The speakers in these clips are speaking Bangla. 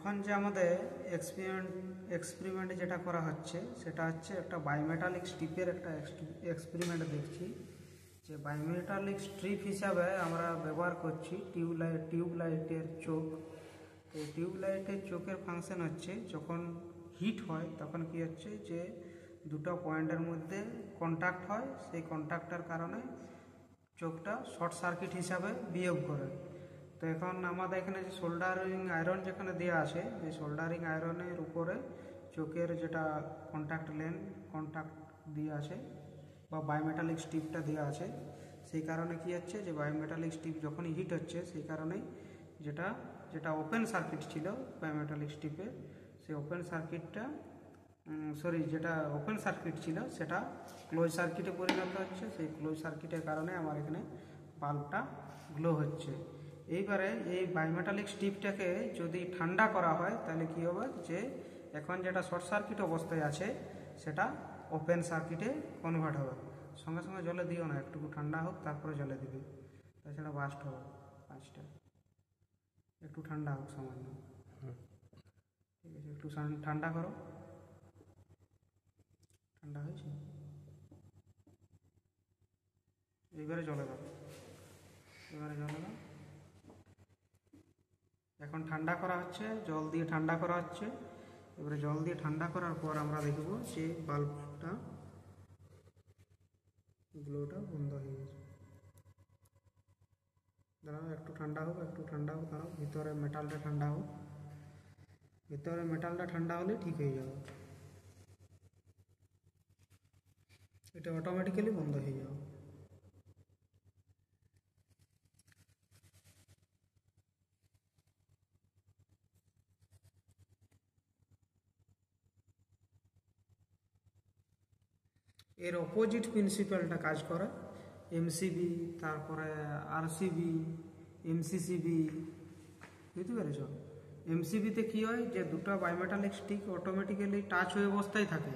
এখন যে আমাদের এক্সপেরিমেন্ট যেটা করা হচ্ছে সেটা হচ্ছে একটা বায়োমেটালিক স্ট্রিপের একটা এক্সপেরিমেন্ট দেখছি। যে বায়োমেটালিক স্ট্রিপ হিসাবে আমরা ব্যবহার করছি টিউবলাইটের চোখ। তো টিউবলাইটের চোখের ফাংশন হচ্ছে যখন হিট হয় তখন কি হচ্ছে যে দুটো পয়েন্টের মধ্যে কন্ট্যাক্ট হয়, সেই কন্ট্যাক্টের কারণে চোখটা শর্ট সার্কিট হিসাবে বিহেভ করে। তো এখন আমাদের এখানে যে সোল্ডারিং আয়রন যেখানে দেওয়া আছে, এই সোল্ডারিং আয়রনের উপরে চোখের যেটা কন্ট্যাক্ট দেওয়া আছে বা বায়োমেটালিক স্ট্রিপটা দেওয়া আছে, সেই কারণে কি হচ্ছে যে বায়োমেটালিক স্ট্রিপ যখনই হিট হচ্ছে সেই কারণেই যেটা ওপেন সার্কিট ছিল বায়োমেটালিক স্ট্রিপে, সেই ওপেন সার্কিট ছিল সেটা ক্লোজ সার্কিটে পরিণত হচ্ছে। সেই ক্লোজ সার্কিটের কারণে আমার এখানে বাল্বটা গ্লো হচ্ছে। এইবারে এই বায়োমেটালিক স্ট্রিপটাকে যদি ঠান্ডা করা হয় তাহলে কি হবে যে এখন যেটা শর্ট সার্কিট অবস্থায় আছে সেটা ওপেন সার্কিটে কনভার্ট হবে। সঙ্গে সঙ্গে জলে দিও না, একটু ঠান্ডা হোক তারপরে জলে দিবে, তাছাড়া বাস্ট হবে কাজটা। একটু ঠান্ডা হোক সামান্য, ঠিক আছে? একটু ঠান্ডা করো। ঠান্ডা হয়েছে, এইবারে জলে দাও। এখন ঠান্ডা করা হচ্ছে, জল দিয়ে ঠান্ডা করা হচ্ছে। এবারে জল দিয়ে ঠান্ডা করার পর আমরা দেখব যে বাল্বটা গ্লোটা বন্ধ হয়ে গেছে। দাঁড়াও, একটু ঠান্ডা হোক দাঁড়াও, ভিতরে মেটালটা ঠান্ডা হলে ঠিক হয়ে যাবে। এটা অটোমেটিক্যালি বন্ধ হয়ে যাবে। এর অপোজিট প্রিন্সিপালটা কাজ করে। এমসিবি, তারপরে আরসিবি, এমসিসিবি, বুঝতে পেরেছ? এমসিবিতে কী হয় যে দুটো বায়োমেটালিক স্টিক অটোমেটিক্যালি টাচ হয়ে অবস্থায় থাকে।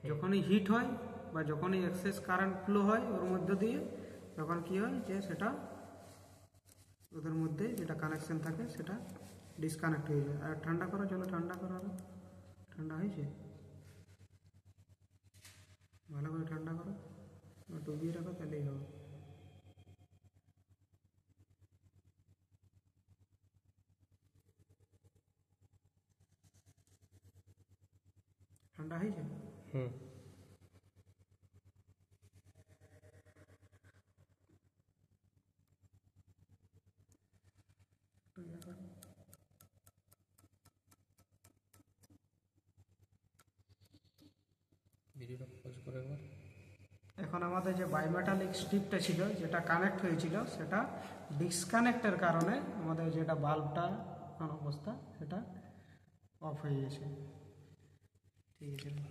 যখনই হিট হয় বা যখনই এক্সেস কারেন্ট ফ্লো হয় ওর মধ্য দিয়ে, তখন কী হয় যে সেটা ওদের মধ্যে যেটা কানেকশন থাকে সেটা ডিসকানেক্ট হয়ে যায়। আর ঠান্ডা করো, জলে ঠান্ডা করো। ঠান্ডা হয়েছে, ভালো করে ঠান্ডা করো, ডুবিয়ে রাখো, তাহলেই হবে। ঠান্ডা হয়েছে? এখন আমাদের যে বায়োমেটালিক স্ট্রিপটা ছিল যেটা কানেক্ট হয়েছিল সেটা ডিসকানেক্টের কারণে আমাদের যেটা বাল্বটা অবস্থা সেটা অফ হয়ে গেছে। ঠিক আছে।